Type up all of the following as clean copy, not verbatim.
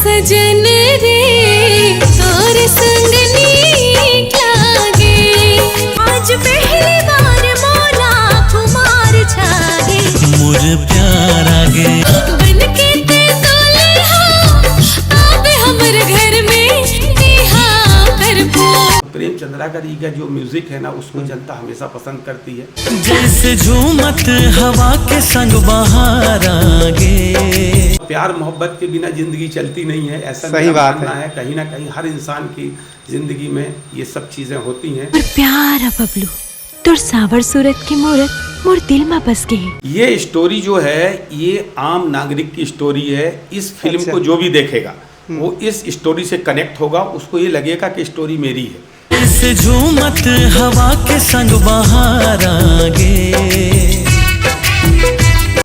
सजन रे तोर संग नीक लागे, आज पहली बार मोला कुमार छागे, मोर प्यार आगे बनके ते तोले हो आवे हमर घर में नेहा करबो। प्रेमचंद्रा का जो म्यूजिक है ना उसको जनता हमेशा पसंद करती है। जैसे झूमत हवा के संग बहार आगे। प्यार मोहब्बत के बिना जिंदगी चलती नहीं है, ऐसा सही बात है। कहीं ना कहीं हर इंसान की जिंदगी में ये सब चीजें होती हैं। प्यार बबलू तोर सावर सूरत की मूरत मोर दिल में बस गई। ये स्टोरी जो है ये आम नागरिक की स्टोरी है। इस फिल्म को जो भी देखेगा वो इस स्टोरी से कनेक्ट होगा, उसको ये लगेगा कि स्टोरी मेरी है। जैसे झूमत हवा के संग बहार आगे।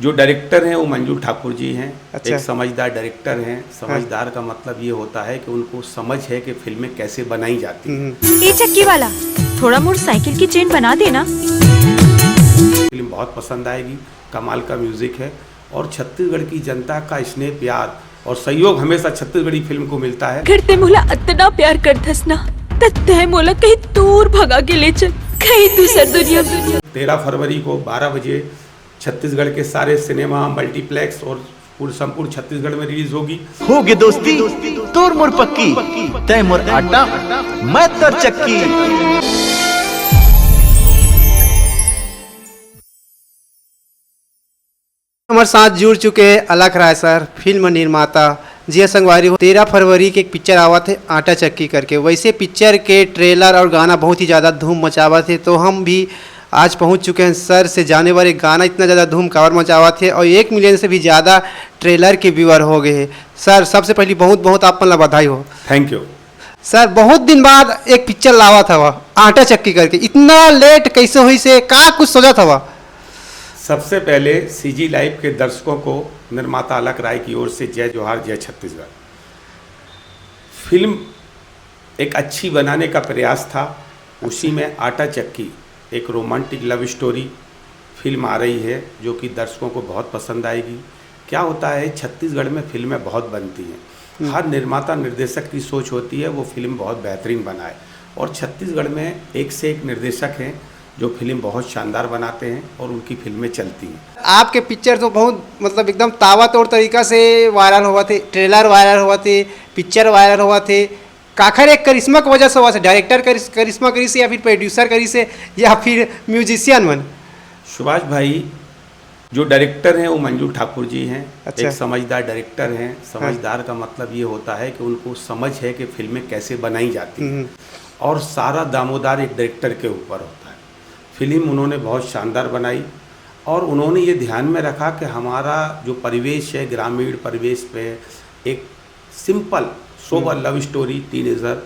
जो डायरेक्टर हैं वो मंजू ठाकुर जी हैं। अच्छा। एक समझदार डायरेक्टर हैं। समझदार का मतलब ये होता है कि उनको समझ है कि फिल्में कैसे बनाई जाती हैं। ये चक्की वाला थोड़ा मोटरसाइकिल की चेन बना देना। फिल्म बहुत पसंद आएगी। कमाल का म्यूजिक है और छत्तीसगढ़ की जनता का स्नेह प्यार और सहयोग हमेशा छत्तीसगढ़ी फिल्म को मिलता है। करते मोला इतना प्यार करथस ना तत्ते मोला कहीं दूर भगा के ले चल, कहीं दूसर दुनिया। 13 फरवरी को 12 बजे छत्तीसगढ़ के सारे सिनेमा मल्टीप्लेक्स और संपूर्ण छत्तीसगढ़ में रिलीज होगी। होगे दोस्ती तोर मोर पक्की, तय मोर आटा मैं तर चक्की। हमारे साथ जुड़ चुके हैं अलख राय सर, फिल्म निर्माता। जी संगवारी हो 13 फरवरी के एक पिक्चर आवा थे आटा चक्की करके। वैसे पिक्चर के ट्रेलर और गाना बहुत ही ज़्यादा धूम मचावा थे, तो हम भी आज पहुंच चुके हैं सर से जाने वाले गाना इतना ज़्यादा धूम कावर मचावा थे और 1 मिलियन से भी ज़्यादा ट्रेलर के व्यूअर हो गए हैं। सर सबसे पहले बहुत बहुत आप ला बधाई हो। Thank you sir. बहुत दिन बाद एक पिक्चर लावा था वह आटा चक्की करके, इतना लेट कैसे हुई से का कुछ सोचा था वह? सबसे पहले सीजी लाइव के दर्शकों को निर्माता अलख राय की ओर से जय जोहार, जय छत्तीसगढ़। फिल्म एक अच्छी बनाने का प्रयास था, उसी में आटा चक्की एक रोमांटिक लव स्टोरी फिल्म आ रही है जो कि दर्शकों को बहुत पसंद आएगी। क्या होता है छत्तीसगढ़ में फिल्में बहुत बनती हैं, हर निर्माता निर्देशक की सोच होती है वो फिल्म बहुत बेहतरीन बनाए और छत्तीसगढ़ में एक से एक निर्देशक हैं जो फिल्म बहुत शानदार बनाते हैं और उनकी फिल्में चलती हैं। आपके पिक्चर तो बहुत मतलब एकदम तावा तौर तरीका से वायरल हुआ थे, ट्रेलर वायरल हुआ थे, पिक्चर वायरल हुआ थे। काखर एक करिश्मा की वजह से हुआ से, डायरेक्टर करिश्मा करी से या फिर प्रोड्यूसर करी से या फिर म्यूजिशियन मन? सुभाष भाई जो डायरेक्टर हैं वो मंजू ठाकुर जी हैं। अच्छा। एक समझदार डायरेक्टर हैं। समझदार का मतलब ये होता है कि उनको समझ है कि फिल्में कैसे बनाई जाती हैं और सारा दामोदार एक डायरेक्टर के ऊपर होता है। फिल्म उन्होंने बहुत शानदार बनाई और उन्होंने ये ध्यान में रखा कि हमारा जो परिवेश है ग्रामीण परिवेश पे एक simple sober love story teenager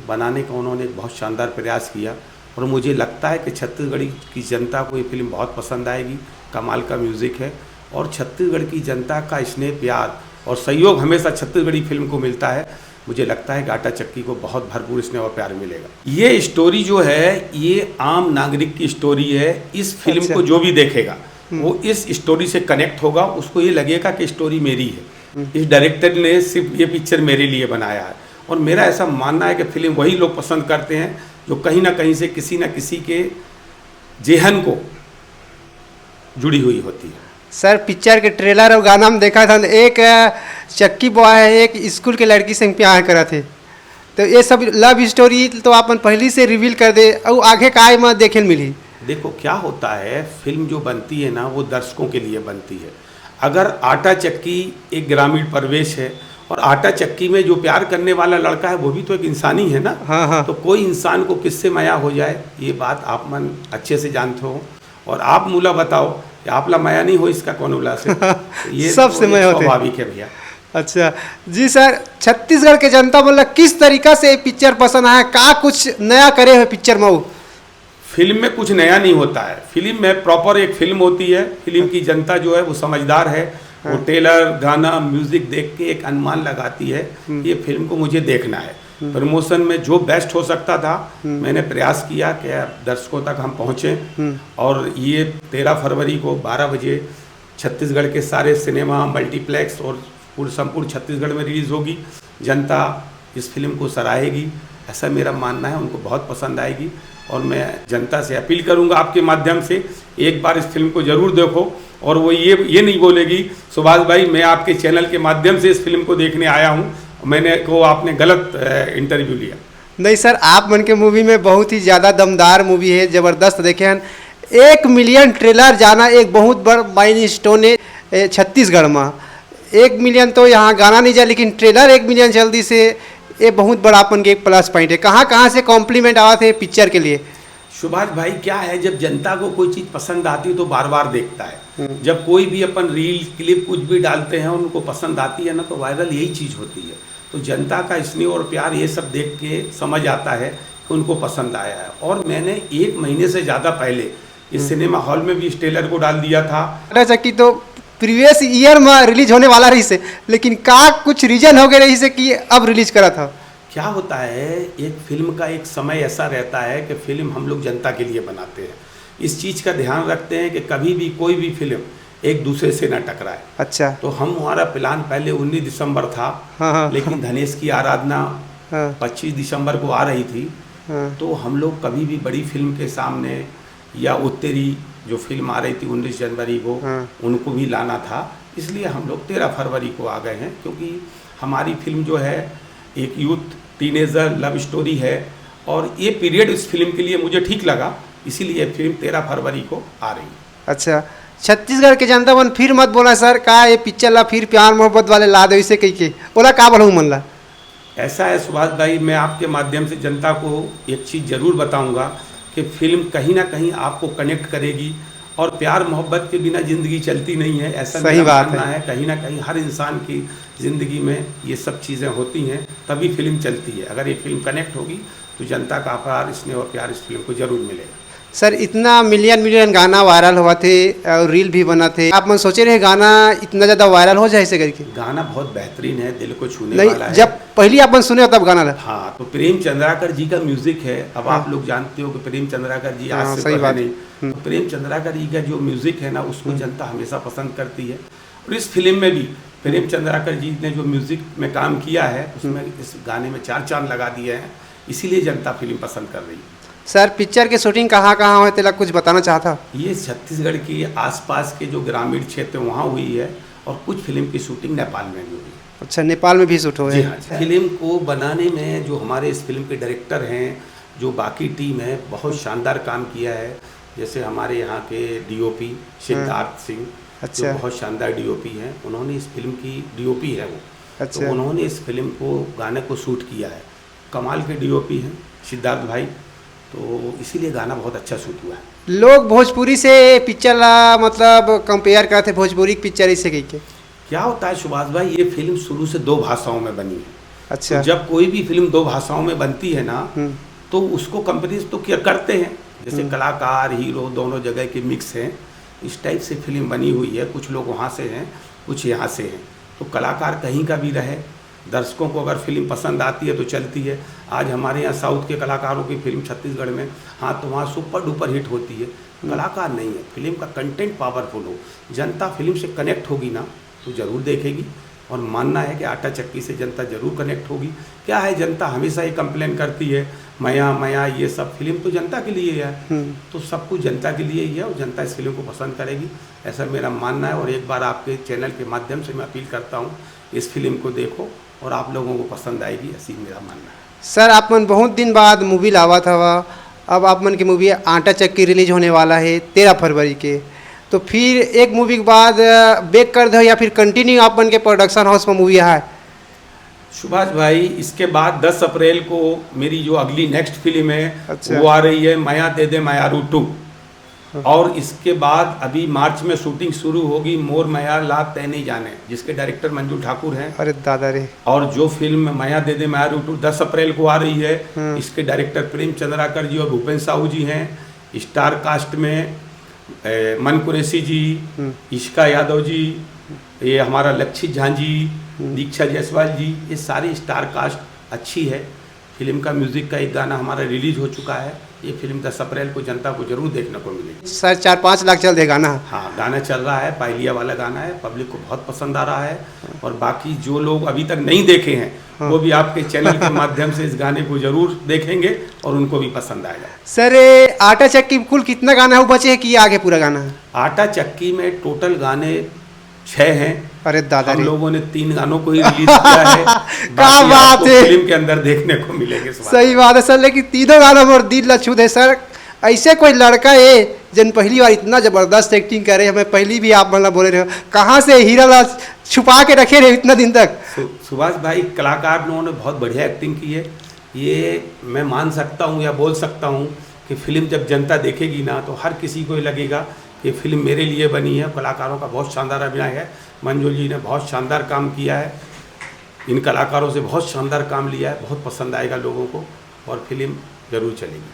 बनाने का उन्होंने एक बहुत शानदार प्रयास किया और मुझे लगता है कि छत्तीसगढ़ की जनता को ये फिल्म बहुत पसंद आएगी। कमाल का म्यूज़िक है और छत्तीसगढ़ की जनता का स्नेह प्यार और सहयोग हमेशा छत्तीसगढ़ी फिल्म को मिलता है। मुझे लगता है कि आटा चक्की को बहुत भरपूर स्नेह और प्यार मिलेगा। ये स्टोरी जो है ये आम नागरिक की स्टोरी है। इस फिल्म को जो भी देखेगा वो इस स्टोरी से कनेक्ट होगा, उसको ये लगेगा कि स्टोरी मेरी है। इस डायरेक्टर ने सिर्फ ये पिक्चर मेरे लिए बनाया है और मेरा ऐसा मानना है कि फिल्म वही लोग पसंद करते हैं जो कहीं ना कहीं से किसी न किसी के जेहन को जुड़ी हुई होती है। सर पिक्चर के ट्रेलर और गाना में देखा था, एक चक्की बॉय है एक स्कूल के लड़की से प्यार करा थे, तो ये सब लव स्टोरी तो अपन पहले से रिवील कर दे और आगे का आए में देखे मिली। देखो क्या होता है फिल्म जो बनती है ना वो दर्शकों के लिए बनती है। अगर आटा चक्की एक ग्रामीण परिवेश है और आटा चक्की में जो प्यार करने वाला लड़का है वो भी तो एक इंसान ही है ना। हाँ। तो कोई इंसान को किससे माया हो जाए ये बात आप मन अच्छे से जानते हो और आप मूला बताओ कि आप ला माया नहीं हो इसका कौन उला से ये सबसे माया होते स्वाभाविक है भैया। अच्छा जी सर, छत्तीसगढ़ के जनता बोला किस तरीका से पिक्चर पसंद आया, का कुछ नया करे है पिक्चर में? फिल्म में कुछ नया नहीं होता है, फिल्म में प्रॉपर एक फिल्म होती है। फिल्म की जनता जो है वो समझदार है, वो ट्रेलर गाना म्यूजिक देख के एक अनुमान लगाती है ये फिल्म को मुझे देखना है। प्रमोशन में जो बेस्ट हो सकता था मैंने प्रयास किया कि दर्शकों तक हम पहुँचें और ये 13 फरवरी को 12 बजे छत्तीसगढ़ के सारे सिनेमा मल्टीप्लेक्स और संपूर्ण छत्तीसगढ़ में रिलीज़ होगी। जनता इस फिल्म को सराहेगी, ऐसा मेरा मानना है। उनको बहुत पसंद आएगी और मैं जनता से अपील करूंगा आपके माध्यम से एक बार इस फिल्म को ज़रूर देखो और वो ये नहीं बोलेगी सुभाष भाई मैं आपके चैनल के माध्यम से इस फिल्म को देखने आया हूँ, आपने गलत इंटरव्यू लिया। नहीं सर, आप मन के मूवी में बहुत ही ज़्यादा दमदार मूवी है, ज़बरदस्त देखे हैं। 1 मिलियन ट्रेलर जाना एक बहुत बड़ माइलस्टोन है छत्तीसगढ़ में। 1 मिलियन तो यहाँ गाना नहीं जाए, लेकिन ट्रेलर 1 मिलियन जल्दी से ये बहुत बड़ा अपन के एक प्लस पॉइंट है। कहाँ से कॉम्प्लीमेंट आवा थे पिक्चर के लिए? सुभाष भाई क्या है, जब जनता को कोई चीज़ पसंद आती है तो बार बार देखता है। जब कोई भी अपन रील क्लिप कुछ भी डालते हैं उनको पसंद आती है ना, तो वायरल यही चीज़ होती है। तो जनता का स्नेह और प्यार ये सब देख के समझ आता है कि उनको पसंद आया है। और मैंने 1 महीने से ज़्यादा पहले इस सिनेमा हॉल में भी इस ट्रेलर को डाल दिया था। आटा चक्की तो प्रीवियस ईयर में रिलीज होने वाला रही से, लेकिन का कुछ रीजन हो गया रही से कि अब रिलीज करा था? क्या होता है, एक फिल्म का एक समय ऐसा रहता है कि फिल्म हम लोग जनता के लिए बनाते हैं। इस चीज़ का ध्यान रखते हैं कि कभी भी कोई भी फिल्म एक दूसरे से न टकराए। अच्छा। तो हमारा प्लान पहले 19 दिसंबर था। हाँ। लेकिन धनेश की आराधना हाँ। 25 दिसंबर को आ रही थी। हाँ। तो हम लोग कभी भी बड़ी फिल्म के सामने या उत्तरी जो फिल्म आ रही थी 19 जनवरी को, हाँ। उनको भी लाना था। इसलिए हम लोग 13 फरवरी को आ गए हैं, क्योंकि हमारी फिल्म जो है एक यूथ टीनेजर लव स्टोरी है और ये पीरियड इस फिल्म के लिए मुझे ठीक लगा, इसीलिए फिल्म 13 फरवरी को आ रही है। अच्छा, छत्तीसगढ़ के जनता मन फिर मत बोला सर का ये पिक्चर ला फिर प्यार मोहब्बत वाले ला दे इसे कही के बोला का बढ़ू मन ला? ऐसा है सुभाष भाई, मैं आपके माध्यम से जनता को एक चीज़ ज़रूर बताऊंगा कि फिल्म कहीं ना कहीं आपको कनेक्ट करेगी और प्यार मोहब्बत के बिना ज़िंदगी चलती नहीं है, ऐसा सही मेरा बात मानना है। है। कहीं ना कहीं हर इंसान की ज़िंदगी में ये सब चीज़ें होती हैं, तभी फिल्म चलती है। अगर ये फिल्म कनेक्ट होगी तो जनता का आभार, स्नेह और प्यार इस फिल्म को ज़रूर मिलेगा। सर, इतना मिलियन गाना वायरल हुआ थे और रील भी बना थे, आप मन सोचे रहे गाना इतना ज़्यादा वायरल हो जाए ऐसे करके? गाना बहुत बेहतरीन है, दिल को छूने नहीं, वाला है। जब पहली आप मन सुने तब गाना ला? हाँ, तो प्रेम चंद्राकर जी का म्यूजिक है। अब आप लोग जानते हो कि प्रेम चंद्राकर जी आज से सही पहले बात। नहीं, तो प्रेम चंद्राकर जी का जो म्यूजिक है ना, उसको जनता हमेशा पसंद करती है। और इस फिल्म में भी प्रेम चंद्राकर जी ने जो म्यूजिक में काम किया है, उसमें इस गाने में 4 चांद लगा दिए हैं, इसीलिए जनता फिल्म पसंद कर रही है। सर, पिक्चर के शूटिंग कहाँ हुए थे कुछ बताना चाहता? ये छत्तीसगढ़ के आसपास के जो ग्रामीण क्षेत्र वहाँ हुई है और कुछ फिल्म की शूटिंग नेपाल में भी हुई है। अच्छा, नेपाल में भी शूट हुए? जी हाँ। फिल्म को बनाने में जो हमारे इस फिल्म के डायरेक्टर हैं, जो बाकी टीम है, बहुत शानदार काम किया है। जैसे हमारे यहाँ के डीओपी सिद्धार्थ सिंह, अच्छा। जो बहुत शानदार डीओपी हैं, उन्होंने इस फिल्म की डीओपी है वो। अच्छा। तो उन्होंने इस फिल्म को गाने को शूट किया है। कमाल के डीओपी हैं सिद्धार्थ भाई, तो इसीलिए गाना बहुत अच्छा शूट हुआ है। लोग भोजपुरी से पिक्चर ला मतलब कंपेयर करते, भोजपुरी की पिक्चर इसे कही के? क्या होता है सुभाष भाई, ये फिल्म शुरू से 2 भाषाओं में बनी है। अच्छा। तो जब कोई भी फिल्म 2 भाषाओं में बनती है ना, तो उसको कंपनीज तो क्या करते हैं, जैसे कलाकार हीरो दोनों जगह के मिक्स हैं, इस टाइप से फिल्म बनी हुई है। कुछ लोग वहाँ से हैं, कुछ यहाँ से हैं, तो कलाकार कहीं का भी रहे, दर्शकों को अगर फिल्म पसंद आती है तो चलती है। आज हमारे यहाँ साउथ के कलाकारों की फिल्म छत्तीसगढ़ में, हाँ, तो वहाँ सुपर डुपर हिट होती है। कलाकार नहीं है, फिल्म का कंटेंट पावरफुल हो, जनता फिल्म से कनेक्ट होगी ना तो ज़रूर देखेगी। और मानना है कि आटा चक्की से जनता ज़रूर कनेक्ट होगी। क्या है, जनता हमेशा ये कंप्लेन करती है मया ये सब, फिल्म तो जनता के लिए है, तो सब कुछ जनता के लिए ही है और जनता इस फिल्म को पसंद करेगी, ऐसा मेरा मानना है। और एक बार आपके चैनल के माध्यम से मैं अपील करता हूँ, इस फिल्म को देखो और आप लोगों को पसंद आएगी, ऐसी मेरा मानना है। सर, आप मन बहुत दिन बाद मूवी लावा था, अब आप मन की मूवी आटा चक्की रिलीज होने वाला है 13 फरवरी के, तो फिर एक मूवी के बाद बैक कर दो या फिर कंटिन्यू आप मन के प्रोडक्शन हाउस में मूवी है? सुभाष भाई, इसके बाद 10 अप्रैल को मेरी जो अगली नेक्स्ट फिल्म है, अच्छा। वो आ रही है माया दे दे मायारू 2। और इसके बाद अभी मार्च में शूटिंग शुरू होगी मोर माया ला तय नहीं जाने, जिसके डायरेक्टर मंजू ठाकुर हैं। अरे दादा रे। और जो फिल्म माया दे दे मायारू 2 10 अप्रैल को आ रही है, इसके डायरेक्टर प्रेम चंद्राकर जी और भूपेन साहू जी हैं। स्टार कास्ट में मन कुरैशी जी, इश्का यादव जी, ये हमारा लक्षित झांझी, दीक्षा जायसवाल जी, ये सारी स्टार कास्ट अच्छी है। फिल्म का म्यूज़िक का एक गाना हमारा रिलीज हो चुका है। ये फिल्म 10 अप्रैल को जनता को जरूर देखने को मिलेगी। सर 4-5 लाख चल देगा ना? हाँ, गाना चल रहा है, पायलिया वाला गाना है, पब्लिक को बहुत पसंद आ रहा है। और बाकी जो लोग अभी तक नहीं देखे हैं वो भी आपके चैनल के माध्यम से इस गाने को जरूर देखेंगे और उनको भी पसंद आएगा। सर आटा चक्की कुल कितना गाना है वो बचे है कि आगे पूरा गाना है? आटा चक्की में टोटल गाने 6 हैं। अरे दादा हम रे। लोगों ने 3 गानों को ही रिलीज किया है। क्या बात है। फिल्म के अंदर देखने को मिलेंगे। सही बात है सर, लेकिन तीनों गानों में और दिल लछूत है सर। ऐसे कोई लड़का है जिन पहली बार इतना जबरदस्त एक्टिंग करे, हमें पहली भी आप मतलब बोले रहे हो, कहाँ से हीरा छुपा के रखे रहे इतना दिन तक? सुभाष भाई कलाकार लोगों ने बहुत बढ़िया एक्टिंग की है। ये मैं मान सकता हूँ या बोल सकता हूँ कि फिल्म जब जनता देखेगी ना तो हर किसी को ये लगेगा कि फिल्म मेरे लिए बनी है। कलाकारों का बहुत शानदार अभिनय है। मंजू जी ने बहुत शानदार काम किया है। इन कलाकारों से बहुत शानदार काम लिया है। बहुत पसंद आएगा लोगों को और फिल्म जरूर चलेगी।